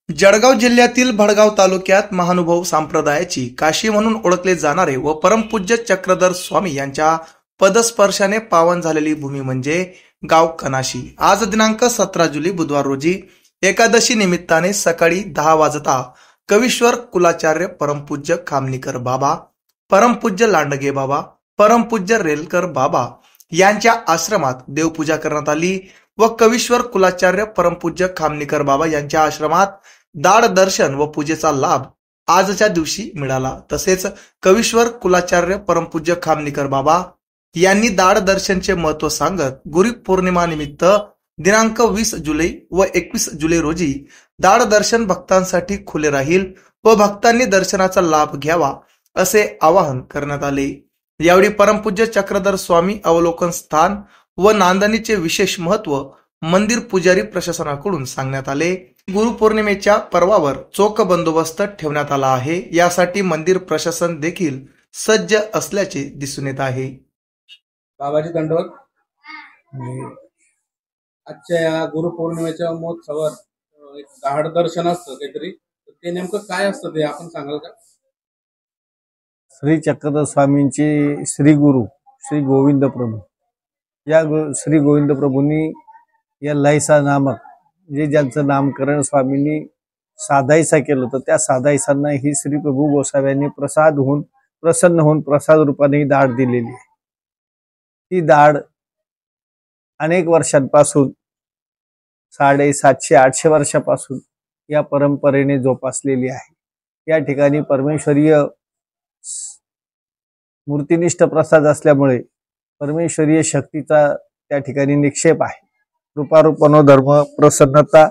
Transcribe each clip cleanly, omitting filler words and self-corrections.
जळगाव जिल्ह्यातील भडगाव तालुक्यात महानुभाव संप्रदायाची काशी म्हणून ओळखले जाणारे व परमपूज्य चक्रधर स्वामी यांच्या पदस्पर्शाने पावन झालेली भूमी म्हणजे गाव कनाशी। आज दिनांक 17 जुलै बुधवार रोजी एकादशी निमित्ताने सकाळी 10 वाजता कवीश्वर कुलाचार्य परमपूज्य खामनीकर बाबा, परमपूज्य लांडगे बाबा, परमपूज्य रेलकर बाबा यांच्या आश्रमात देवपूजा करण्यात आली व कवीश्वर कुलाचार्य परमपूज्य खामनीकर बाबा यांच्या आश्रमात दाड दर्शन व पूजेचा लाभ आजच्या दिवशी मिळाला। तसेच कवीश्वर कुलाचार्य परमपूज्य खामनीकर बाबा यांनी दाड दर्शनचे महत्व सांगत गुरुपौर्णिमा निमित्त दिनांक 20 जुलै व 21 जुलै रोजी दाड दर्शन भक्तांसाठी खुले राहील व भक्तांनी दर्शनाचा लाभ घ्यावा असे आवाहन करण्यात आले। यावेळी परमपूज्य चक्रधर स्वामी अवलोकन स्थान व नांदणीचे विशेष महत्व मंदिर पुजारी प्रशासनाकडून सांगण्यात आले। गुरुपौर्णिमेच्या पर्वावर चोख बंदोबस्त ठेवण्यात आला आहे। यासाठी मंदिर प्रशासन देखील सज्ज असल्याचे दिसून येत आहे। बाबाजी दंडवत। आजच्या या गुरुपौर्णिमेच्या महोत्सवात एक दाड दर्शन असतं काहीतरी, ते नेमकं काय असतं ते आपण सांगाल का? श्री चक्रधर स्वामींचे श्री गुरु श्री गोविंद प्रभू या श्री गोविंद प्रभूंनी या लयसा नामक जे ज्यांचं नामकरण स्वामींनी साधायसा केलं होतं, त्या साधायसांना ही श्री प्रभू गोसाव्यांनी प्रसन्न होऊन प्रसाद रूपाने ही दाढ दिलेली आहे। ती दाढ अनेक वर्षांपासून 750-800 वर्षापासून या परंपरेने जोपासलेली आहे। या ठिकाणी परमेश्वरीय मूर्तिनिष्ठ प्रसाद असल्यामुळे परमेश्वरीय शक्तीचा त्या ठिकाणी निक्षेप आहे। रूपारूप मनोधर्म प्रसन्नता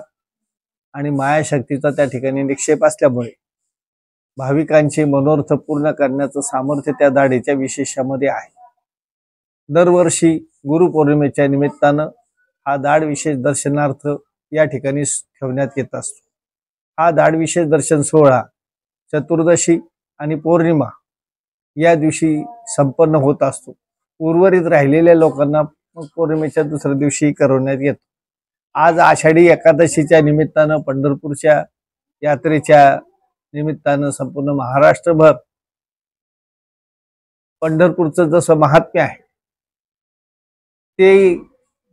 आणि मायाशक्तीचा त्या ठिकाणी निक्षेप असल्यामुळे भाविकांचे मनोर्थ पूर्ण करण्याचं सामर्थ्य त्या दाढेच्या विशेषामध्ये आहे। दरवर्षी गुरुपौर्णिमेच्या निमित्तानं हा दाढ विशेष दर्शनार्थ या ठिकाणी ठेवण्यात येत असतो। हा दाढ विशेष दर्शन सोहळा चतुर्दशी आणि पौर्णिमा या दिवशी संपन्न होत असतो। उर्वरित राहिलेल्या लोकांना पौर्णिमेच्या दुसऱ्या दिवशी करवण्यात येतो। आज आषाढी एकादशीच्या निमित्तानं पंढरपूरच्या यात्रेच्या निमित्तानं संपूर्ण महाराष्ट्रभर पंढरपूरचं जसं महात्म्य आहे ते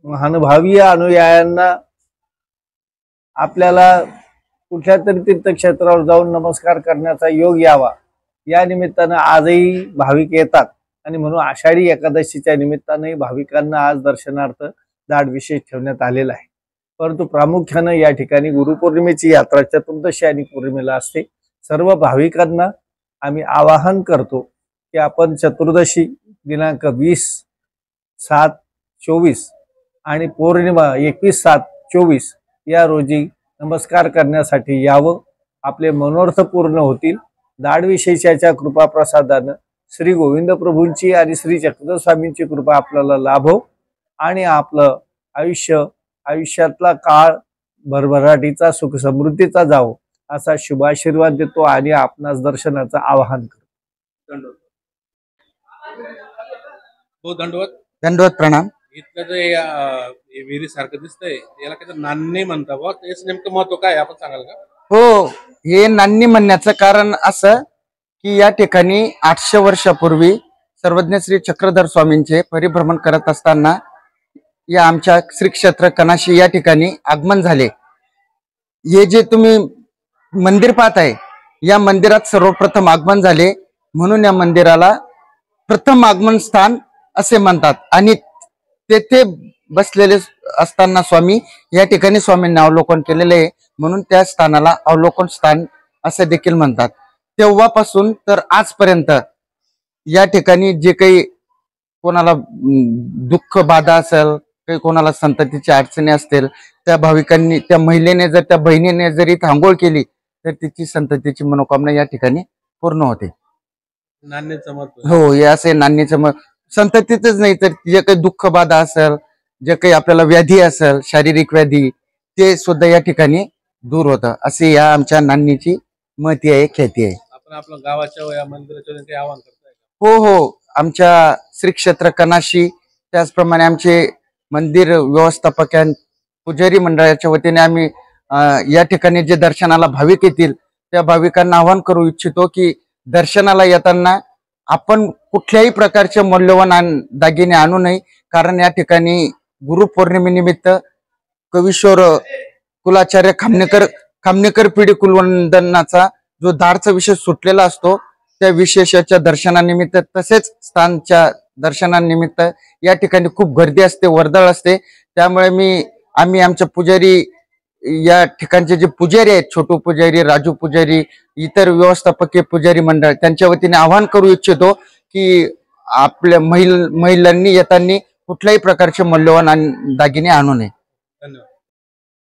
महानुभावीय अनुयायांना आपल्याला कुठल्या तरी तीर्थक्षेत्रावर जाऊन नमस्कार करण्याचा योग यावा या निमित्तानं आजही भाविक येतात आणि म्हणून आषाढी एकादशीच्या निमित्ताने भाविकांना आज दर्शनार्थ दाढ विशेष ठेवण्यात आलेला आहे। परंतु प्रामुख्यानं या ठिकाणी गुरुपौर्णिमेची यात्रा चतुर्दशी आणि पौर्णिमेला असते। सर्व भाविकांना आम्ही आवाहन करतो की आपण चतुर्दशी दिनांक 20/7/24 आणि पौर्णिमा 21/7/24 या रोजी नमस्कार करण्यासाठी यावं। आपले मनोर्थ पूर्ण होतील। दाढ विशेषाच्या कृपा प्रसादानं श्री गोविंद प्रभूंची आणि श्री चक्रधर स्वामींची कृपा आपल्याला लाभो आणि आपलं आयुष्यातला काळ भरभराटीचा सुख समृद्धीचा जावो असा शुभाशीर्वाद देतो आणि आपणास दर्शनाचं आवाहन करतो। दंडवत दंडवत प्रणाम। इतकं जे विहिरी सारखं दिसतंय याला काहीतरी नान्नी म्हणतात बा, त्याचं नेमकं महत्व काय आपण सांगाल का? हो, हे नान्नी म्हणण्याचं कारण असं की या ठिकाणी 800 वर्षापूर्वी सर्वज्ञ श्री चक्रधर स्वामींचे परिभ्रमण करत असताना या आमच्या श्री क्षेत्र कनाशी या ठिकाणी आगमन झाले। हे जे तुम्ही मंदिर पाहताय या मंदिरात सर्वप्रथम आगमन झाले म्हणून या मंदिराला प्रथम आगमन स्थान असे म्हणतात आणि तेथे बसलेले असताना स्वामी या ठिकाणी स्वामींनी अवलोकन केलेले आहे म्हणून त्या स्थानाला अवलोकन स्थान असे देखील म्हणतात। तेव्हापासून तर आजपर्यंत या ठिकाणी जे काही कोणाला दुःख बाधा असेल, काही कोणाला संततीची अडचणी असतील, त्या भाविकांनी त्या महिलेने जर त्या बहिणीने जरी आंघोळ केली तर तिची संततीची मनोकामना या ठिकाणी पूर्ण होते। नान्नीचं महत्व हो, हे असे नान्नीचं संततीतच नाही तर जे काही दुःख बाधा असेल, जे काही आपल्याला व्याधी असेल, शारीरिक व्याधी, ते सुद्धा या ठिकाणी दूर होतं असे या आमच्या नान्नीची महती आहे, ख्याती आहे। आपण आपल्या गावाच्या या मंदिराच्या काही आवाहन करताय? हो, आमच्या श्री क्षेत्र कनाशी त्याचप्रमाणे आमचे मंदिर व्यवस्थापक पुजारी मंडळाच्या वतीने आम्ही या ठिकाणी जे दर्शनाला भाविक येतील त्या भाविकांना आवाहन करू इच्छितो की दर्शनाला येताना आपण कुठल्याही प्रकारचे मौल्यवान दागिने आणू नये, कारण या ठिकाणी गुरुपौर्णिमेनिमित्त कवीश्वर कुलाचार्य खामनेकर पिढी कुलवंदनाचा जो धाडचा विशेष सुटलेला असतो त्या विशेषाच्या दर्शनानिमित्त तसेच स्थानच्या दर्शनानिमित्त या ठिकाणी खूप गर्दी असते, वर्दळ असते. त्यामुळे आम्ही आमच्या पुजारी या ठिकाणचे जे पुजारी आहेत, छोटू पुजारी, राजू पुजारी, इतर व्यवस्थापकीय पुजारी मंडळ, त्यांच्या वतीने आवाहन करू इच्छितो की आपल्या महिलांनी येताना कुठल्याही प्रकारचे मौल्यवान दागिने आणू नये.